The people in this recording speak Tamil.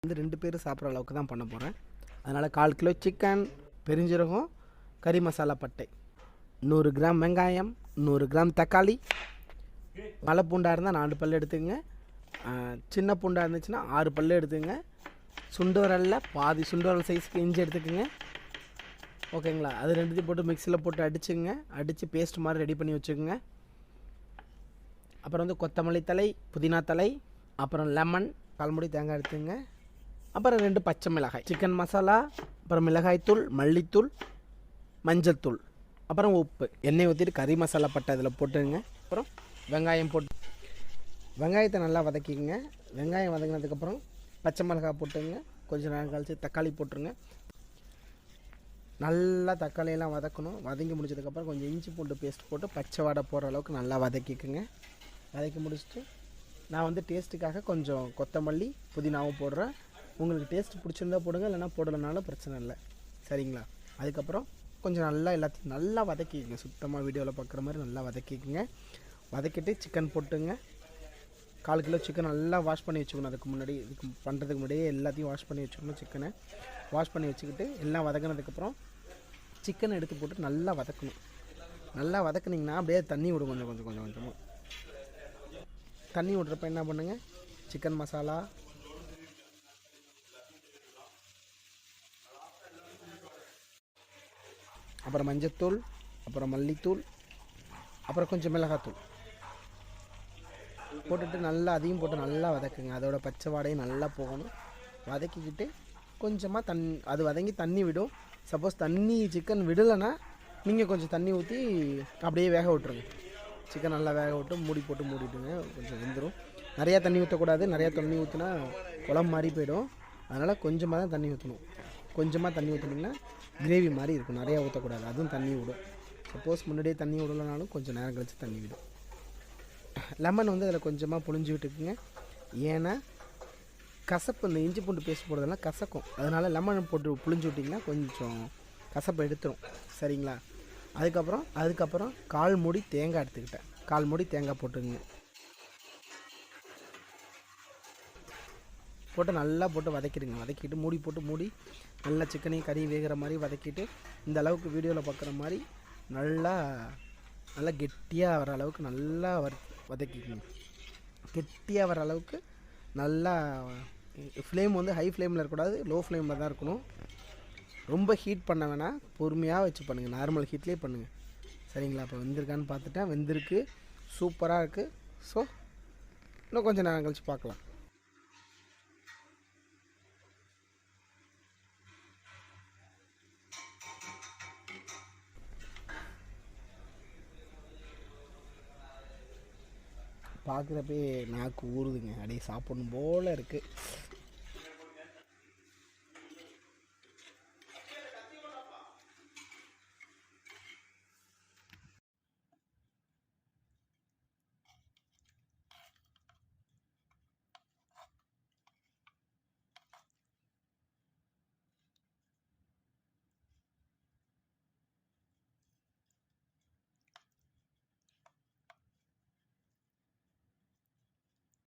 வந்து 2 பேர் சாப்பிட்ற அளவுக்கு தான் பண்ண போகிறேன். அதனால் 1/4 கிலோ சிக்கன், பெருஞ்சீரகம், கறி மசாலா பட்டை, 100 கிராம் வெங்காயம், 100 கிராம் தக்காளி, மலை பூண்டாக இருந்தால் 4 பல் எடுத்துக்கங்க, சின்ன பூண்டாக இருந்துச்சுன்னா 6 பல் எடுத்துக்கங்க, சுண்டு வரலில் பாதி சுண்டு வரல் சைஸுக்கு இஞ்சி எடுத்துக்கோங்க. ஓகேங்களா? அது 2த்தையும் போட்டு மிக்சியில் போட்டு அடிச்சுங்க. அடித்து பேஸ்ட் மாதிரி ரெடி பண்ணி வச்சுக்கோங்க. அப்புறம் வந்து கொத்தமல்லி தழை, புதினா தழை, அப்புறம் லெமன், 1/4 மூடி தேங்காய் எடுத்துங்க. அப்புறம் 2 பச்சை மிளகாய், சிக்கன் மசாலா, அப்புறம் மிளகாய்த்தூள், மல்லித்தூள், மஞ்சள் தூள், அப்புறம் உப்பு. எண்ணெய் ஊற்றிட்டு கறி மசாலா பட்டை அதில் போட்டுங்க. அப்புறம் வெங்காயம் போட்டு வெங்காயத்தை நல்லா வதக்கிங்க. வெங்காயம் வதங்கினதுக்கப்புறம் பச்சை மிளகாய் போட்டுங்க. கொஞ்சம் நேரம் கழித்து தக்காளி போட்டுருங்க. நல்லா தக்காளியெல்லாம் வதக்கணும். வதங்கி முடிச்சதுக்கப்புறம் கொஞ்சம் இஞ்சி பூண்டு பேஸ்ட் போட்டு பச்சை வாடை போடுற அளவுக்கு நல்லா வதக்கிக்குங்க. வதக்கி முடிச்சுட்டு நான் வந்து டேஸ்ட்டுக்காக கொஞ்சம் கொத்தமல்லி, புதினாவும் போடுறேன். உங்களுக்கு டேஸ்ட்டு பிடிச்சிருந்தா போடுங்க, இல்லைனா போடலைனாலும் பிரச்சனை இல்லை. சரிங்களா? அதுக்கப்புறம் கொஞ்சம் நல்லா எல்லாத்தையும் நல்லா வதக்கிக்குங்க. சுத்தமாக வீடியோவில் பார்க்குற மாதிரி நல்லா வதக்கிக்குங்க. வதக்கிட்டு சிக்கன் போட்டுங்க. 1/4 கிலோ சிக்கன் நல்லா வாஷ் பண்ணி வச்சுக்கணும். அதுக்கு முன்னாடி இதுக்கு பண்ணுறதுக்கு முன்னாடியே எல்லாத்தையும் வாஷ் பண்ணி வச்சுக்கணும். சிக்கனை வாஷ் பண்ணி வச்சுக்கிட்டு எல்லாம் வதக்கினதுக்கப்புறம் சிக்கனை எடுத்து போட்டு நல்லா வதக்கணும். நல்லா வதக்குனிங்கன்னா அப்படியே தண்ணி விடும். கொஞ்சமாக தண்ணி விட்றப்ப என்ன பண்ணுங்கள், சிக்கன் மசாலா, அப்புறம் மஞ்சத்தூள், அப்புறம் மல்லித்தூள், அப்புறம் கொஞ்சம் மிளகாத்தூள் போட்டுட்டு நல்லா அதையும் போட்டு நல்லா வதக்குங்க. அதோட பச்சை வாடையும் நல்லா போகணும். வதக்கிக்கிட்டு கொஞ்சமாக அது வதங்கி தண்ணி விடும். சப்போஸ் தண்ணி சிக்கன் விடலைன்னா நீங்கள் கொஞ்சம் தண்ணி ஊற்றி அப்படியே வேக விட்ருங்க. சிக்கன் நல்லா வேக விட்டு மூடி போட்டு மூடிட்டுங்க. கொஞ்சம் வெந்துடும். நிறையா தண்ணி ஊற்றக்கூடாது. நிறையா தண்ணி ஊற்றினா குழம்பு மாதிரி போயிடும். அதனால் கொஞ்சமாக தான் தண்ணி ஊற்றணும். கொஞ்சமாக தண்ணி ஊற்றினீங்கன்னா கிரேவி மாதிரி இருக்கும். நிறையா ஊற்றக்கூடாது, அதுவும் தண்ணி விடும். சப்போஸ் முன்னாடியே தண்ணி விடலைனாலும் கொஞ்சம் நேரம் கழித்து தண்ணி விடும். லெமன் வந்து அதில் கொஞ்சமாக புழிஞ்சு விட்டுக்குங்க. ஏன்னா கசப்பு, இந்த இஞ்சி பூண்டு பேஸ்ட் போடுறதுனால கசக்கும். அதனால் லெமன் போட்டு புழிஞ்சு விட்டிங்கன்னா கொஞ்சம் கசப்பு எடுத்துரும். சரிங்களா? அதுக்கப்புறம் 1/4 மூடி தேங்காய் எடுத்துக்கிட்டேன். 1/4 மூடி தேங்காய் போட்டுங்க. போட்டு நல்லா போட்டு வதக்கிடுங்க. வதக்கிட்டு மூடி போட்டு மூடி நல்லா சிக்கனையும் கறியும் வேகிற மாதிரி வதக்கிட்டு, இந்த அளவுக்கு வீடியோவில் பார்க்குற மாதிரி நல்லா கெட்டியாக வர அளவுக்கு நல்லா வதக்கிக்கணும். கெட்டியாக வர அளவுக்கு நல்லா ஃப்ளேம் வந்து ஹை ஃப்ளேமில் இருக்கக்கூடாது, லோ ஃப்ளேமில் தான் இருக்கணும். ரொம்ப ஹீட் பண்ண வேணாம், பொறுமையாக வச்சு பண்ணுங்கள். நார்மல் ஹீட்லேயே பண்ணுங்கள். சரிங்களா? இப்போ வெந்திருக்கான்னு பார்த்துட்டேன். வெந்திருக்கு, சூப்பராக இருக்குது. ஸோ இன்னும் கொஞ்சம் நேரம் கழிச்சு பார்க்கலாம். பார்க்குறப்பே நாக்கு ஊறுதுங்க. அப்படியே சாப்பிடணும் போல் இருக்குது.